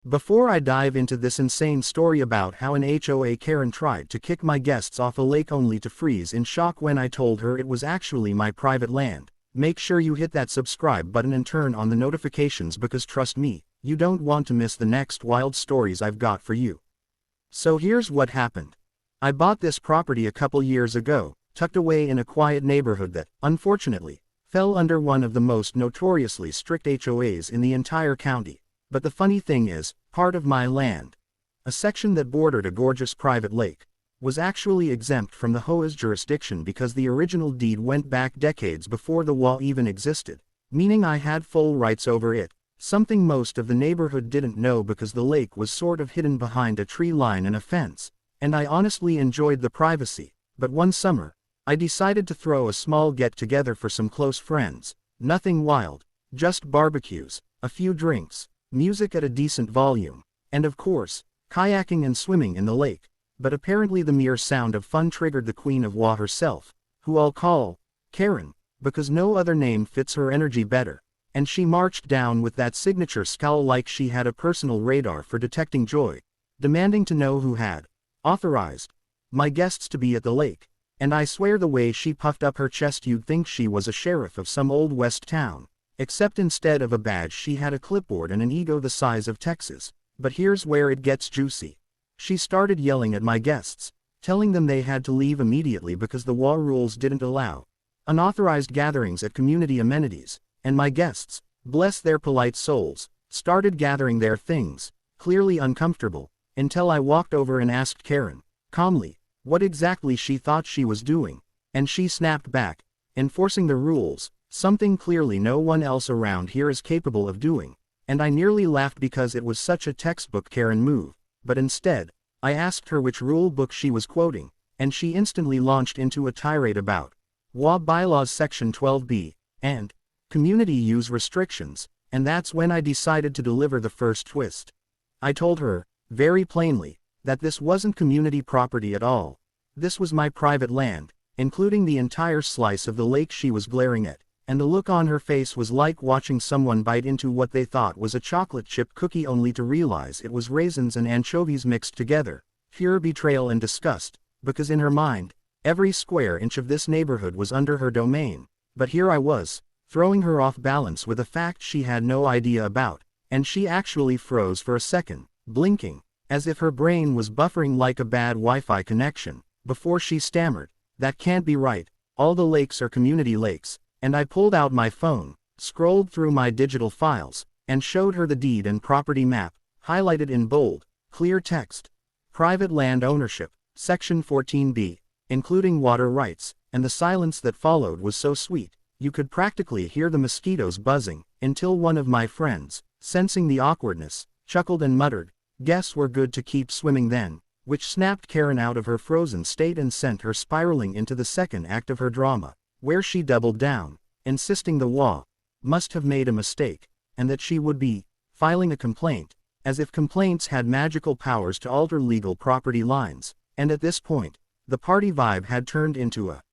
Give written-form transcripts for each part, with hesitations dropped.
Before I dive into this insane story about how an HOA Karen tried to kick my guests off a lake only to freeze in shock when I told her it was actually my private land, make sure you hit that subscribe button and turn on the notifications because trust me, you don't want to miss the next wild stories I've got for you. So here's what happened. I bought this property a couple years ago, tucked away in a quiet neighborhood that, unfortunately, fell under one of the most notoriously strict HOAs in the entire county. But the funny thing is, part of my land, a section that bordered a gorgeous private lake, was actually exempt from the HOA's jurisdiction because the original deed went back decades before the law even existed, meaning I had full rights over it, something most of the neighborhood didn't know because the lake was sort of hidden behind a tree line and a fence, and I honestly enjoyed the privacy. But one summer, I decided to throw a small get-together for some close friends, nothing wild, just barbecues, a few drinks, music at a decent volume, and of course, kayaking and swimming in the lake. But apparently the mere sound of fun triggered the Queen of WA herself, who I'll call Karen, because no other name fits her energy better, and she marched down with that signature scowl like she had a personal radar for detecting joy, demanding to know who had authorized my guests to be at the lake. And I swear the way she puffed up her chest you'd think she was a sheriff of some old west town. Except instead of a badge she had a clipboard and an ego the size of Texas. But here's where it gets juicy. She started yelling at my guests, telling them they had to leave immediately because the WA rules didn't allow unauthorized gatherings at community amenities, and my guests, bless their polite souls, started gathering their things, clearly uncomfortable, until I walked over and asked Karen, calmly, what exactly she thought she was doing, and she snapped back, enforcing the rules, something clearly no one else around here is capable of doing, and I nearly laughed because it was such a textbook Karen move, but instead, I asked her which rule book she was quoting, and she instantly launched into a tirade about WA Bylaws Section 12b, and community use restrictions, and that's when I decided to deliver the first twist. I told her, very plainly, that this wasn't community property at all. This was my private land, including the entire slice of the lake she was glaring at. And the look on her face was like watching someone bite into what they thought was a chocolate chip cookie only to realize it was raisins and anchovies mixed together, pure betrayal and disgust, because in her mind, every square inch of this neighborhood was under her domain. But here I was, throwing her off balance with a fact she had no idea about, and she actually froze for a second, blinking, as if her brain was buffering like a bad Wi-Fi connection, before she stammered, that can't be right, all the lakes are community lakes. And I pulled out my phone, scrolled through my digital files, and showed her the deed and property map, highlighted in bold, clear text. Private land ownership, Section 14b, including water rights, and the silence that followed was so sweet, you could practically hear the mosquitoes buzzing, until one of my friends, sensing the awkwardness, chuckled and muttered, "Guess we're good to keep swimming then," which snapped Karen out of her frozen state and sent her spiraling into the second act of her drama, where she doubled down, insisting the WA must have made a mistake, and that she would be filing a complaint, as if complaints had magical powers to alter legal property lines. And at this point, the party vibe had turned into a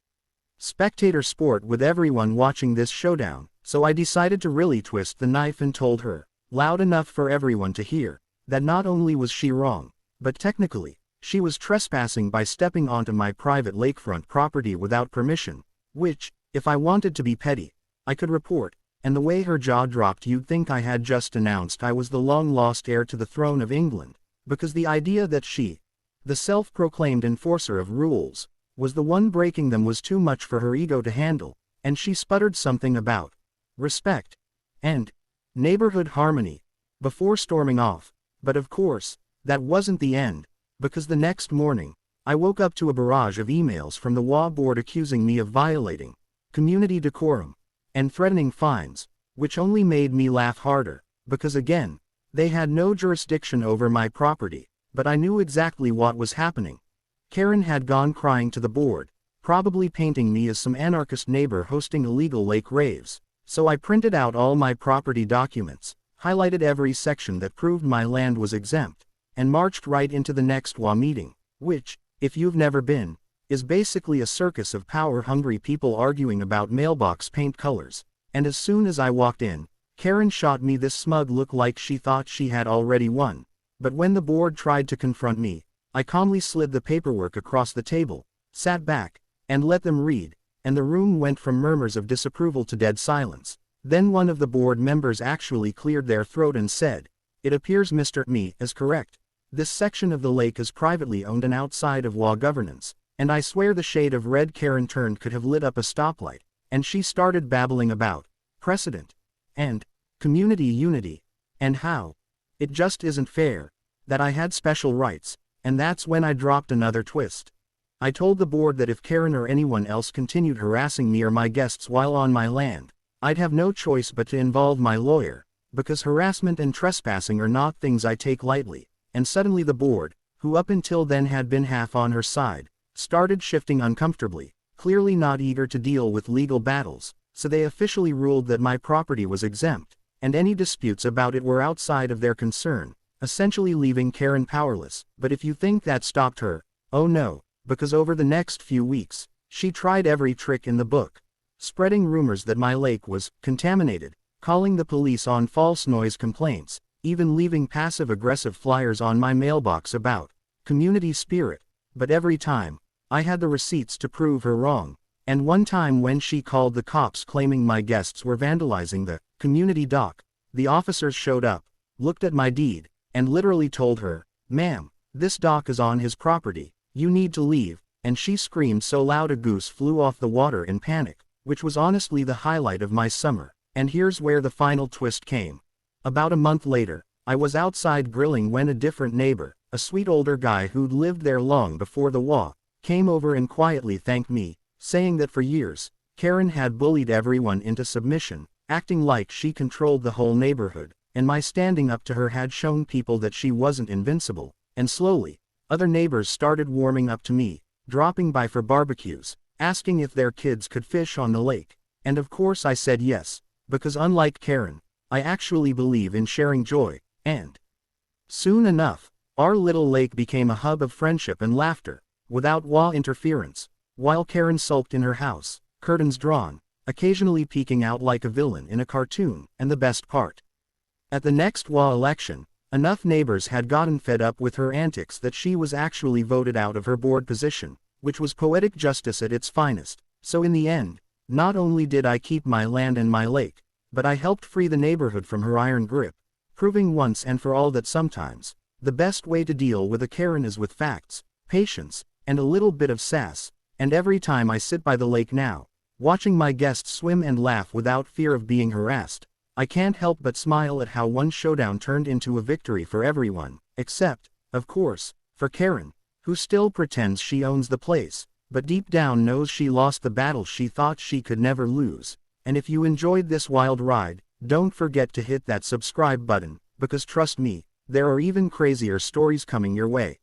spectator sport with everyone watching this showdown, so I decided to really twist the knife and told her, loud enough for everyone to hear, that not only was she wrong, but technically, she was trespassing by stepping onto my private lakefront property without permission. Which, if I wanted to be petty, I could report, and the way her jaw dropped you'd think I had just announced I was the long-lost heir to the throne of England, because the idea that she, the self-proclaimed enforcer of rules, was the one breaking them was too much for her ego to handle, and she sputtered something about respect and neighborhood harmony before storming off. But of course, that wasn't the end, because the next morning, I woke up to a barrage of emails from the WA board accusing me of violating community decorum and threatening fines, which only made me laugh harder, because again, they had no jurisdiction over my property, but I knew exactly what was happening. Karen had gone crying to the board, probably painting me as some anarchist neighbor hosting illegal lake raves, so I printed out all my property documents, highlighted every section that proved my land was exempt, and marched right into the next WA meeting, which, if you've never been, is basically a circus of power-hungry people arguing about mailbox paint colors. And as soon as I walked in, Karen shot me this smug look like she thought she had already won. But when the board tried to confront me, I calmly slid the paperwork across the table, sat back, and let them read, and the room went from murmurs of disapproval to dead silence. Then one of the board members actually cleared their throat and said, "It appears Mr. Me is correct. This section of the lake is privately owned and outside of HOA governance," and I swear the shade of red Karen turned could have lit up a stoplight, and she started babbling about precedent, and community unity, and how it just isn't fair, that I had special rights, and that's when I dropped another twist. I told the board that if Karen or anyone else continued harassing me or my guests while on my land, I'd have no choice but to involve my lawyer, because harassment and trespassing are not things I take lightly, and suddenly the board, who up until then had been half on her side, started shifting uncomfortably, clearly not eager to deal with legal battles, so they officially ruled that my property was exempt, and any disputes about it were outside of their concern, essentially leaving Karen powerless. But if you think that stopped her, oh no, because over the next few weeks, she tried every trick in the book, spreading rumors that my lake was contaminated, calling the police on false noise complaints, even leaving passive-aggressive flyers on my mailbox about community spirit. But every time, I had the receipts to prove her wrong, and one time when she called the cops claiming my guests were vandalizing the community dock, the officers showed up, looked at my deed, and literally told her, "Ma'am, this dock is on his property, you need to leave," and she screamed so loud a goose flew off the water in panic, which was honestly the highlight of my summer. And here's where the final twist came. About a month later, I was outside grilling when a different neighbor, a sweet older guy who'd lived there long before the war, came over and quietly thanked me, saying that for years, Karen had bullied everyone into submission, acting like she controlled the whole neighborhood, and my standing up to her had shown people that she wasn't invincible. And slowly, other neighbors started warming up to me, dropping by for barbecues, asking if their kids could fish on the lake. And of course I said yes, because unlike Karen, I actually believe in sharing joy, and soon enough, our little lake became a hub of friendship and laughter, without HOA interference, while Karen sulked in her house, curtains drawn, occasionally peeking out like a villain in a cartoon. And the best part, at the next HOA election, enough neighbors had gotten fed up with her antics that she was actually voted out of her board position, which was poetic justice at its finest. So in the end, not only did I keep my land and my lake, but I helped free the neighborhood from her iron grip, proving once and for all that sometimes, the best way to deal with a Karen is with facts, patience, and a little bit of sass. And every time I sit by the lake now, watching my guests swim and laugh without fear of being harassed, I can't help but smile at how one showdown turned into a victory for everyone, except, of course, for Karen, who still pretends she owns the place, but deep down knows she lost the battle she thought she could never lose. And if you enjoyed this wild ride, don't forget to hit that subscribe button, because trust me, there are even crazier stories coming your way.